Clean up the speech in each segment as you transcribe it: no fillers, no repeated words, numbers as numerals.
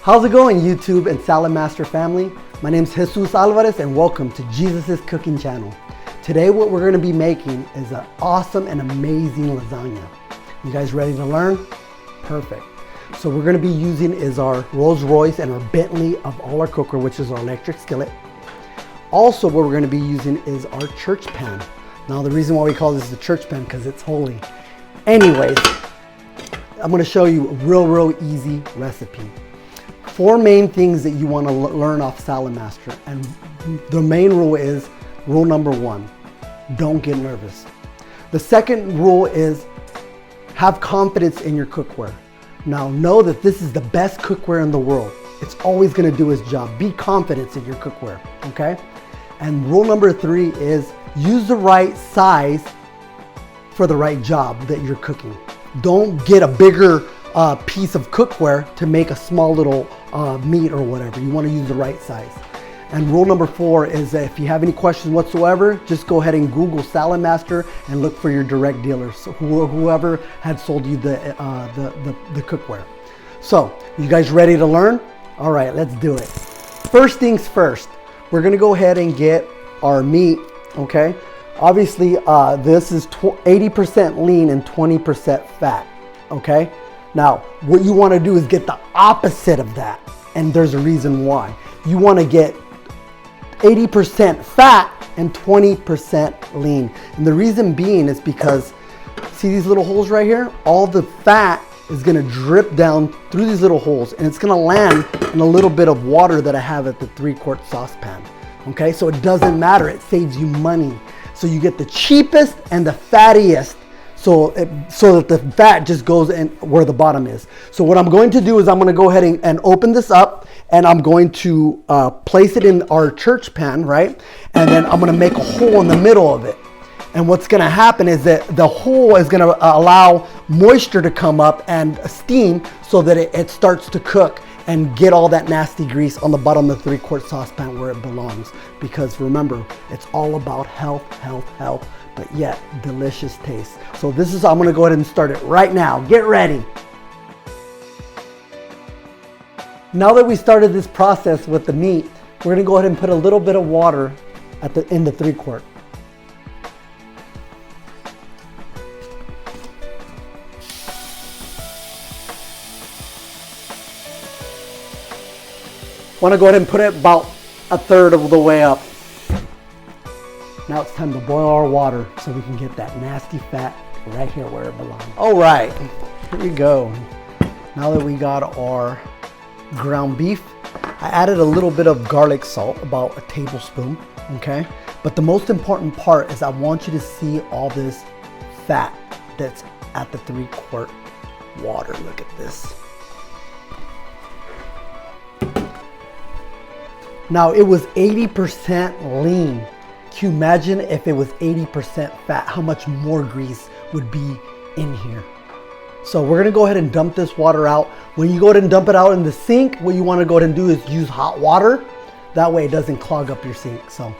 How's it going, YouTube and Saladmaster family? My name is Jesus Alvarez and welcome to Jesus' Cooking Channel. Today what we're going to be making is an awesome and amazing lasagna. You guys ready to learn? Perfect. So we're going to be using is our Rolls Royce and our Bentley of all our cookware, which is our electric skillet. Also what we're going to be using is our church pan. Now the reason why we call this the church pan because it's holy. Anyways, I'm going to show you a real easy recipe. 4 main things that you want to learn off Saladmaster, and the main rule is rule number 1, don't get nervous. The second rule is have confidence in your cookware. Now know that this is the best cookware in the world. It's always going to do its job. Be confident in your cookware, okay? And rule number 3 is use the right size for the right job that you're cooking. Don't get a bigger piece of cookware to make a small little meat or whatever. You want to use the right size. And rule number 4 is that if you have any questions whatsoever, just go ahead and Google Saladmaster and look for your direct dealers, so whoever had sold you the cookware. So, you guys ready to learn? All right, let's do it. First things first, we're gonna go ahead and get our meat, okay? Obviously, this is 80% lean and 20% fat, okay? Now, what you want to do is get the opposite of that, and there's a reason why. You want to get 80% fat and 20% lean. And the reason being is because, see these little holes right here? All the fat is going to drip down through these little holes, and it's going to land in a little bit of water that I have at the 3-quart saucepan. Okay, so it doesn't matter. It saves you money. So you get the cheapest and the fattiest. So that the fat just goes in where the bottom is. So what I'm going to do is I'm going to go ahead and open this up, and I'm going to place it in our church pan, right? And then I'm going to make a hole in the middle of it. And what's going to happen is that the hole is going to allow moisture to come up and steam so that it starts to cook and get all that nasty grease on the bottom of the 3-quart saucepan where it belongs. Because remember, it's all about health, but yet delicious taste. So this is, I'm gonna go ahead and start it right now. Get ready. Now that we started this process with the meat, we're gonna go ahead and put a little bit of water in the 3-quart. Want to go ahead and put it about 1/3 of the way up. Now it's time to boil our water so we can get that nasty fat right here where it belongs. All right, here we go. Now that we got our ground beef, I added a little bit of garlic salt, about a tablespoon, okay? But the most important part is I want you to see all this fat that's at the 3-quart water. Look at this. Now it was 80% lean. Can you imagine if it was 80% fat, how much more grease would be in here? So we're gonna go ahead and dump this water out. When you go ahead and dump it out in the sink, what you wanna go ahead and do is use hot water. That way it doesn't clog up your sink. So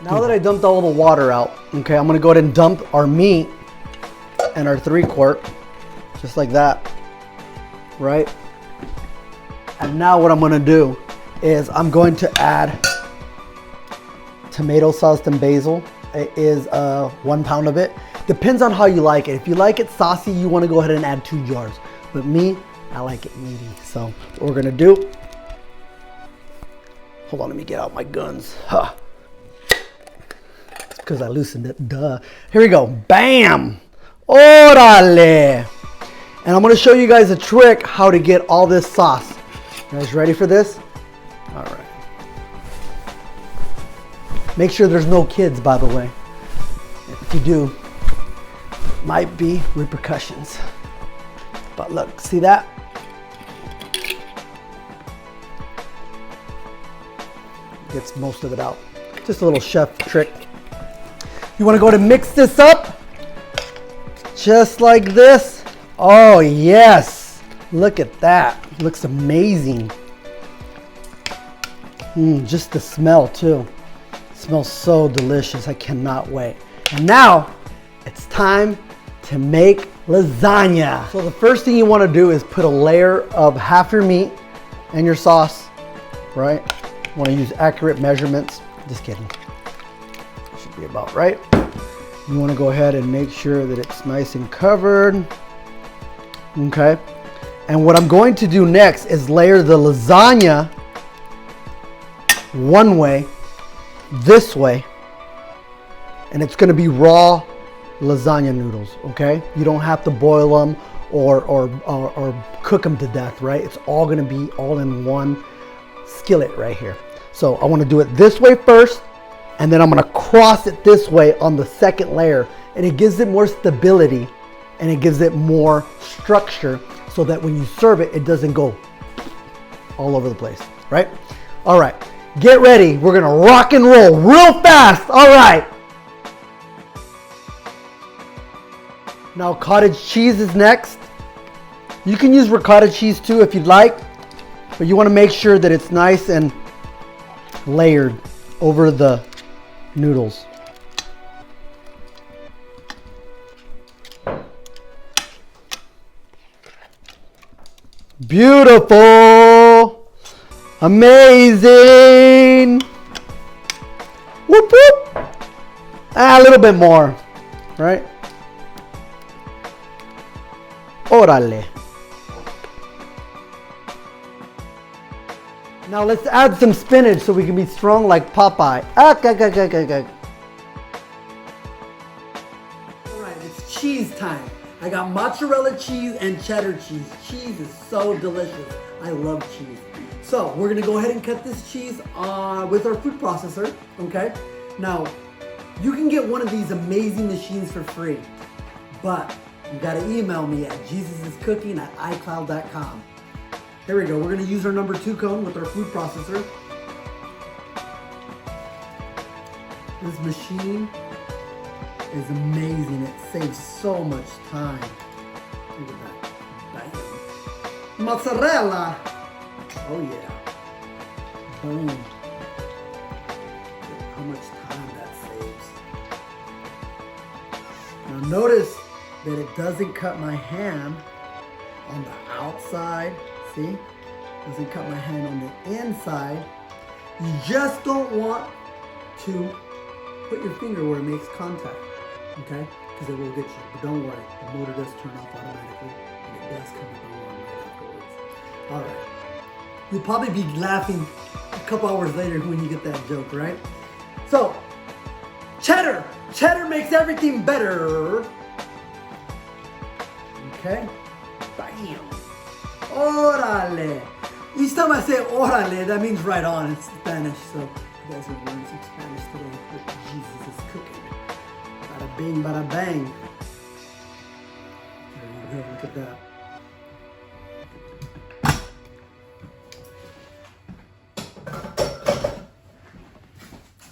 now that I dumped all the water out, okay, I'm gonna go ahead and dump our meat and our 3-quart, just like that, right? And now what I'm gonna do is I'm going to add tomato sauce and basil. It is 1 pound of it. Depends on how you like it. If you like it saucy, you want to go ahead and add 2 jars. But me, I like it meaty. So what we're gonna do, hold on, let me get out my guns. Huh. It's because I loosened it, duh. Here we go, bam! Orale! And I'm gonna show you guys a trick how to get all this sauce. You guys ready for this? All right. Make sure there's no kids, by the way. If you do, might be repercussions. But look, see that? Gets most of it out. Just a little chef trick. You want to go ahead and mix this up, just like this. Oh yes, look at that. Looks amazing. Just the smell too. It smells so delicious. I cannot wait. And now it's time to make lasagna. So the first thing you want to do is put a layer of half your meat and your sauce, right? You want to use accurate measurements. Just kidding. Should be about right. You want to go ahead and make sure that it's nice and covered. Okay. And what I'm going to do next is layer the lasagna one way, this way, and it's going to be raw lasagna noodles, okay? You don't have to boil them or cook them to death, right? It's all going to be all in one skillet right here. So I want to do it this way first, and then I'm going to cross it this way on the second layer, and it gives it more stability and it gives it more structure so that when you serve it, it doesn't go all over the place, right? All right, get ready. We're going to rock and roll real fast. All right. Now cottage cheese is next. You can use ricotta cheese too if you'd like, but you want to make sure that it's nice and layered over the noodles. Beautiful, amazing. Whoop whoop. A little bit more, right? Órale. Now let's add some spinach so we can be strong like Popeye. All right, it's cheese time. I got mozzarella cheese and cheddar cheese. Cheese is so delicious. I love cheese. So we're gonna go ahead and cut this cheese with our food processor, okay? Now, you can get one of these amazing machines for free, but you gotta email me at jesusiscooking@icloud.com. Here we go, we're gonna use our number 2 cone with our food processor. This machine is amazing. It saves so much time. Look at that. Bam. Mozzarella. Oh yeah. Boom. Look how much time that saves. Now notice that it doesn't cut my hand on the outside. See? It doesn't cut my hand on the inside. You just don't want to put your finger where it makes contact, okay? Because it will get you. But don't worry, the motor does turn off automatically, and it does come on right afterwards. All right. You'll probably be laughing a couple hours later when you get that joke, right? So, cheddar. Cheddar makes everything better. Okay? Bam. Órale. Each time I say órale, that means right on. It's Spanish, so you guys are learning some Spanish today with Jesus is cooking. Bada bing, bada bang. There you go, look at that.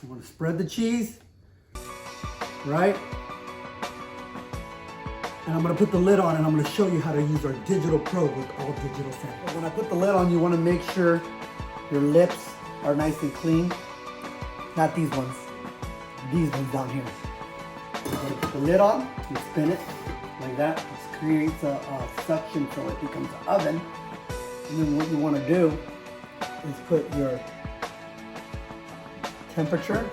You want to spread the cheese, right? And I'm going to put the lid on and I'm going to show you how to use our digital probe with all digital samples. When I put the lid on, you want to make sure your lips are nice and clean. Not these ones. These ones down here. You're going to put the lid on, you spin it like that. This creates a suction so it becomes an oven. And then what you want to do is put your temperature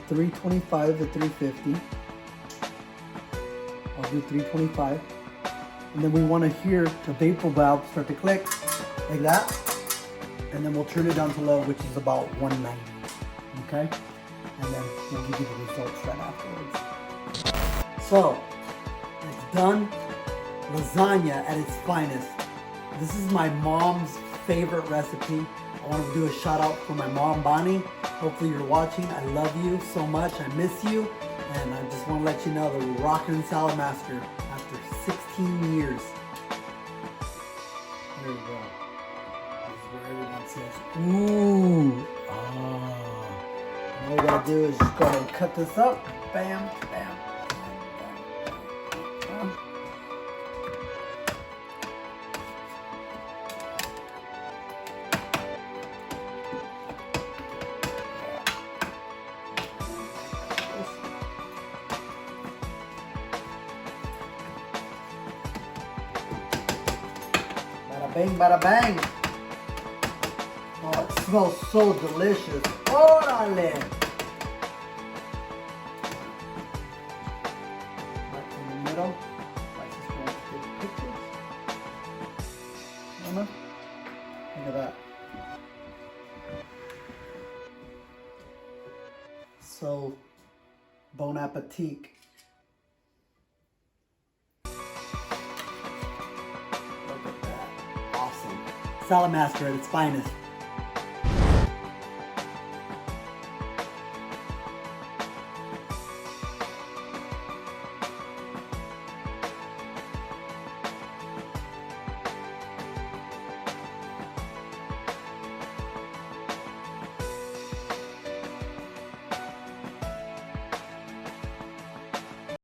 325 to 350. I'll do 325. And then we want to hear the vapor valve start to click like that. And then we'll turn it down to low, which is about 190. Okay? And then we'll give you the results right afterwards. So, it's done. Lasagna at its finest. This is my mom's favorite recipe. I want to do a shout out for my mom, Bonnie. Hopefully you're watching. I love you so much. I miss you. And I just want to let you know that we're rocking Saladmaster after 16 years. There you go. This is where everyone says, ooh. All we gotta do is just go ahead and cut this up. Bam, bam, bam, bam, bam. Bing, bada bang. Oh, it smells so delicious. Órale. Right in the middle. Like just going to take pictures. Look at that. So, bon appetit. Look at that. Awesome. Saladmaster at its finest.